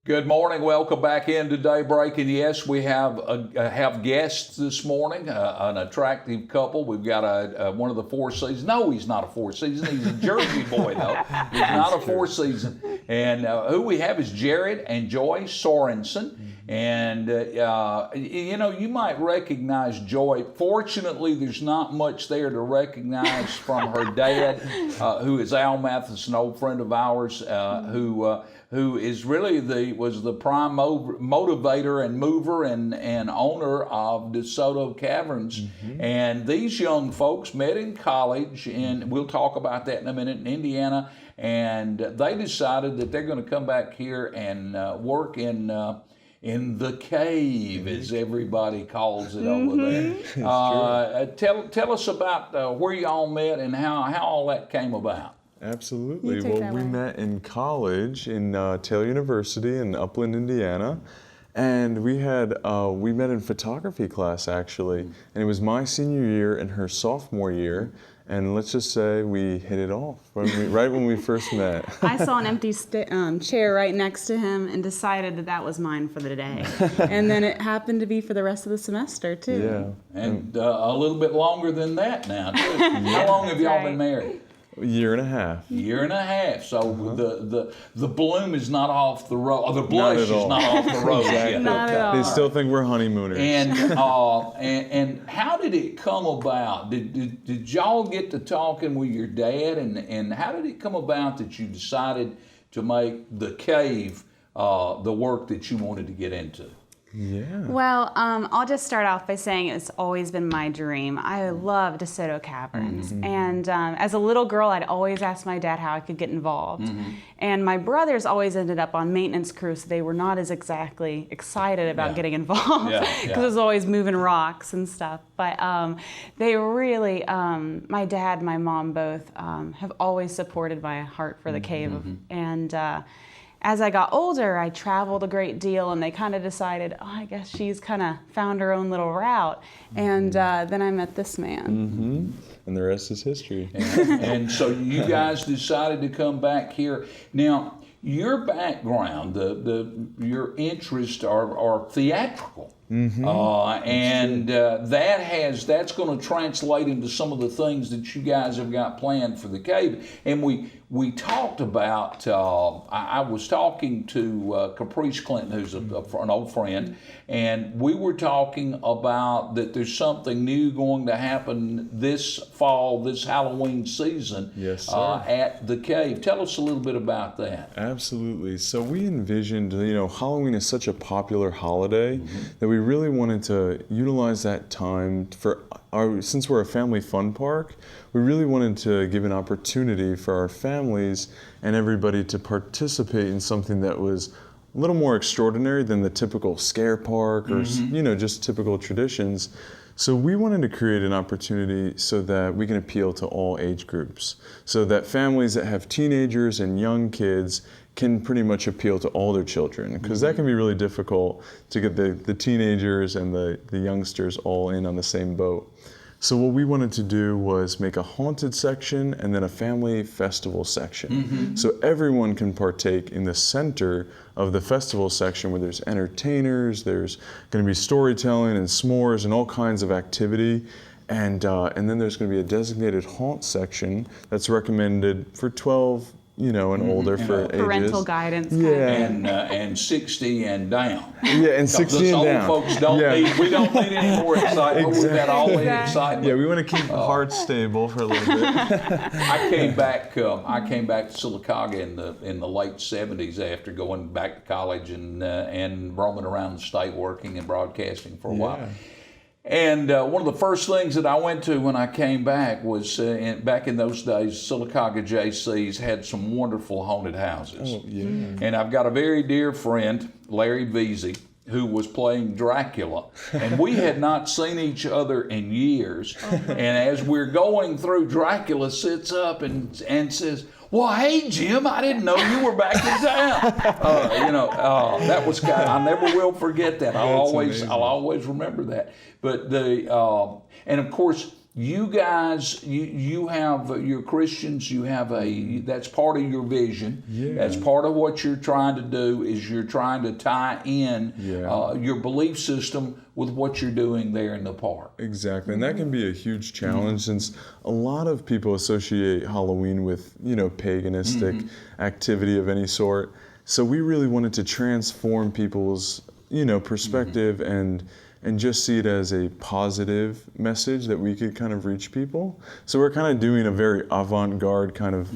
Good morning. Welcome back into Daybreak. And yes, we have guests this morning, an attractive couple. We've got one of the Four Seasons. No, he's not a Four Seasons. He's a Jersey boy, though. He's not a Four Season. And who we have is Jared and Joy Sorensen. And, you might recognize Joy. Fortunately, there's not much there to recognize from her dad, who is Al Mathis, an old friend of ours, who is really was the prime motivator and mover and owner of Desoto Caverns. Mm-hmm. And these young folks met in college, and we'll talk about that in a minute, in Indiana. And they decided that they're going to come back here and work in the cave, as everybody calls it over there. Tell us about where you all met and how all that came about. Absolutely. Well, we met in college in Taylor University in Upland, Indiana, and we met in photography class actually, and it was my senior year and her sophomore year. And let's just say we hit it off right when we first met. I saw an empty chair right next to him and decided that was mine for the day. And then it happened to be for the rest of the semester, too. Yeah. And a little bit longer than that now, too. How long have y'all been married? A year and a half. Year and a half. So the bloom is not off the road. The blush is not off the road yet. Not at all. They still think we're honeymooners. And how did it come about? Did y'all get to talking with your dad? And how did it come about that you decided to make the cave the work that you wanted to get into? Yeah. Well, I'll just start off by saying it's always been my dream. I love Desoto Caverns. Mm-hmm. And as a little girl, I'd always ask my dad how I could get involved. Mm-hmm. And my brothers always ended up on maintenance crews, so they were not as exactly excited about getting involved because it was always moving rocks and stuff. But they really, my dad and my mom both have always supported my heart for the cave. Mm-hmm. And as I got older, I traveled a great deal, and they kind of decided, I guess she's kind of found her own little route. And then I met this man. Mm-hmm. And the rest is history. And so you guys decided to come back here. Now, your background, your interests are theatrical. Mm-hmm. That's going to translate into some of the things that you guys have got planned for the cave. And we talked about, I was talking to Caprice Clinton, who's an old friend, and we were talking about that there's something new going to happen this fall, this Halloween season. Yes, sir. At the cave. Tell us a little bit about that. Absolutely. So we envisioned, Halloween is such a popular holiday that we really wanted to utilize that time since we're a family fun park, we really wanted to give an opportunity for our families and everybody to participate in something that was a little more extraordinary than the typical scare park or, just typical traditions. So we wanted to create an opportunity so that we can appeal to all age groups, so that families that have teenagers and young kids can pretty much appeal to all their children, because that can be really difficult to get the teenagers and the youngsters all in on the same boat. So what we wanted to do was make a haunted section and then a family festival section. Mm-hmm. So everyone can partake in the center of the festival section where there's entertainers, there's going to be storytelling and s'mores and all kinds of activity. And then there's going to be a designated haunt section that's recommended for 12 and older for ages. Parental guidance. Yeah. And 60 and down. Yeah, and 60 and down. Old folks we don't need any more excitement. Exactly. We've had all the excitement. Yeah, we want to keep the heart stable for a little bit. I came back to Sylacauga in the late 70s after going back to college and roaming around the state working and broadcasting for a while. And one of the first things that I went to when I came back was, back in those days, Sylacauga JCs had some wonderful haunted houses. Oh, yeah. And I've got a very dear friend, Larry Veazey, who was playing Dracula. And we had not seen each other in years. And as we're going through, Dracula sits up and says, "Well, hey, Jim, I didn't know you were back in town." That was I never will forget that. I'll always remember that. But and of course, you guys, you have, you're Christians, you have that's part of your vision. Yeah. That's part of what you're trying to do, is you're trying to tie in your belief system with what you're doing there in the park. Exactly, and that can be a huge challenge since a lot of people associate Halloween with, paganistic activity of any sort. So we really wanted to transform people's, perspective and just see it as a positive message that we could kind of reach people. So we're kind of doing a very avant-garde kind of,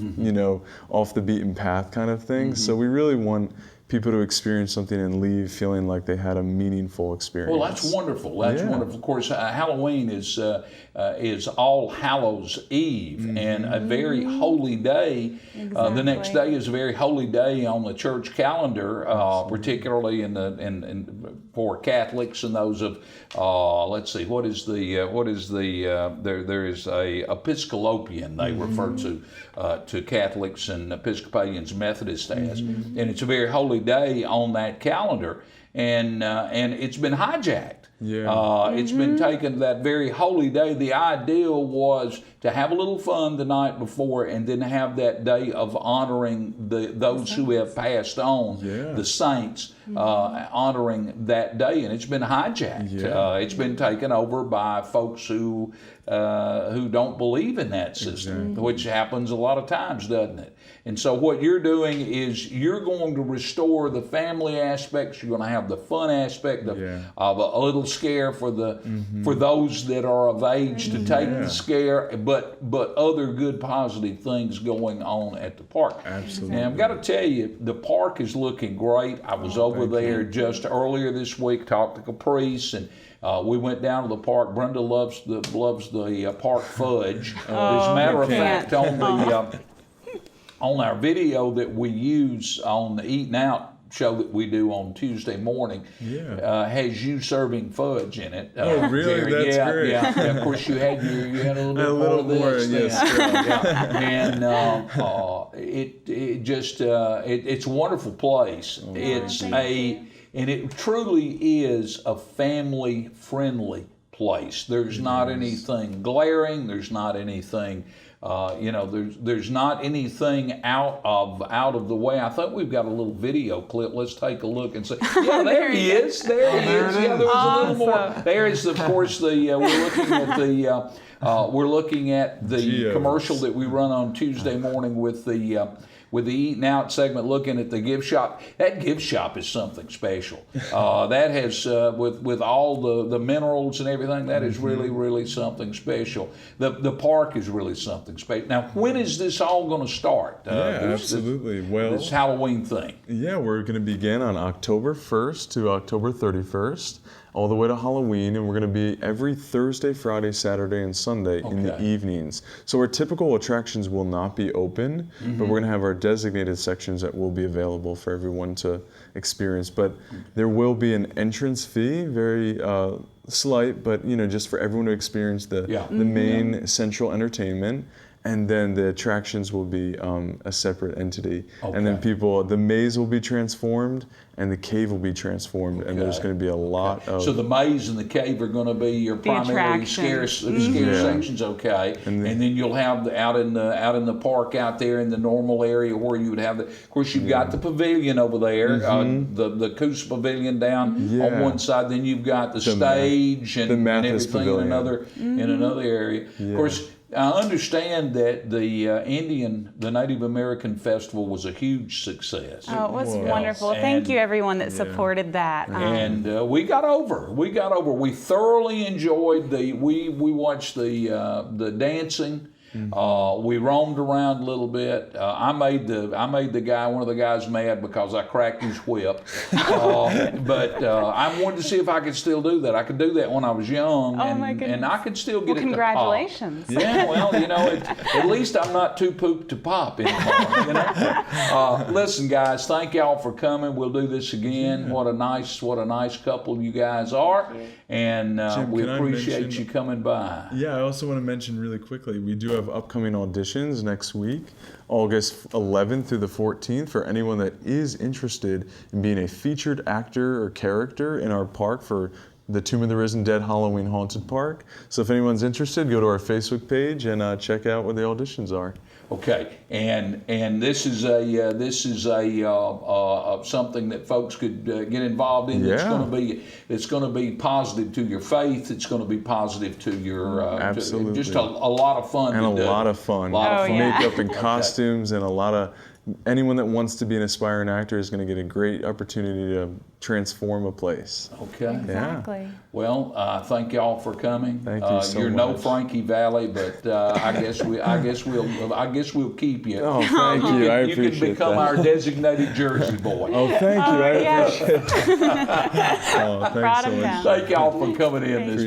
off the beaten path kind of thing. So we really want people to experience something and leave feeling like they had a meaningful experience. Well, that's wonderful. That's wonderful. Of course, Halloween is All Hallows Eve, and a very holy day. The next day is a very holy day on the church calendar, particularly for Catholics and those of let's see, there is a Episcopalian they refer to Catholics and Episcopalians, Methodists as, and it's a very holy day on that calendar, and it's been hijacked. It's been taken that very holy day. The ideal was to have a little fun the night before, and then have that day of honoring those who have passed on, the saints, honoring that day, and it's been hijacked. It's been taken over by folks who don't believe in that system, which happens a lot of times, doesn't it? And so what you're doing is you're going to restore the family aspects. You're going to have the fun aspect of a little scare for those that are of age to take the scare, but other good positive things going on at the park. Absolutely. And I've got to tell you, the park is looking great. I was over there just earlier this week, talked to Caprice, and we went down to the park. Brenda loves the park fudge. As a matter of fact, on our video that we use on the Eating Out show that we do on Tuesday morning, has you serving fudge in it. Oh, really? Jerry. That's great. Yeah. Of course, you had a little bit more of this. And it's a wonderful place. And it truly is a family-friendly place. There's not anything glaring. There's not anything. There's not anything out of the way. I think we've got a little video clip. Let's take a look and see. Yeah, there he is. There he is. Yeah, there was a little more. There is, of course, we're looking at the commercial that we run on Tuesday morning with the Eating Out segment, looking at the gift shop. That gift shop is something special. That has, with all the minerals and everything, that is really, really something special. The park is really something special. Now, when is this all going to start? Absolutely. This Halloween thing. Yeah, we're going to begin on October 1st to October 31st. All the way to Halloween, and we're going to be every Thursday, Friday, Saturday, and Sunday in the evenings. So our typical attractions will not be open, but we're going to have our designated sections that will be available for everyone to experience. But there will be an entrance fee, very slight, but just for everyone to experience the main central entertainment. And then the attractions will be a separate entity. And then the maze will be transformed, and the cave will be transformed, and there's going to be a lot of... So the maze and the cave are going to be your primary scare sections, and then you'll have out in the park out there in the normal area where you would have of course you've got the pavilion over there, the Coos Pavilion down on one side, then you've got the stage and everything in another area. Of course, I understand that the Native American Festival was a huge success. Oh, it was wonderful. Thank you, everyone that supported that. And we got over. We thoroughly enjoyed we watched the dancing. We roamed around a little bit. I made one of the guys mad because I cracked his whip. But I wanted to see if I could still do that. I could do that when I was young, and I could still get it congratulations. to pop. Yeah, well, at least I'm not too pooped to pop anymore. Listen, guys, thank y'all for coming. We'll do this again. What a nice couple you guys are, and Jim, we appreciate you coming by. Yeah, I also want to mention really quickly, we do have upcoming auditions next week, August 11th through the 14th, for anyone that is interested in being a featured actor or character in our park for the Tomb of the Risen Dead Halloween Haunted Park. So if anyone's interested, go to our Facebook page and check out where the auditions are. Okay, and this is something that folks could get involved in. Yeah. It's going to be positive to your faith. It's going to be positive to your Absolutely. just a lot of fun And to a do. lot of fun. yeah. Makeup and costumes and a lot of, anyone that wants to be an aspiring actor is going to get a great opportunity to transform a place. Okay. Exactly. Well, thank y'all for coming. Thank you so You're no much. Frankie Valley, but I guess we'll keep you. Oh, thank you. I You can appreciate become that. our designated Jersey boy. Oh, thank you. I yes. appreciate it. Oh, Brought thanks so him much. down. Thank y'all for coming in this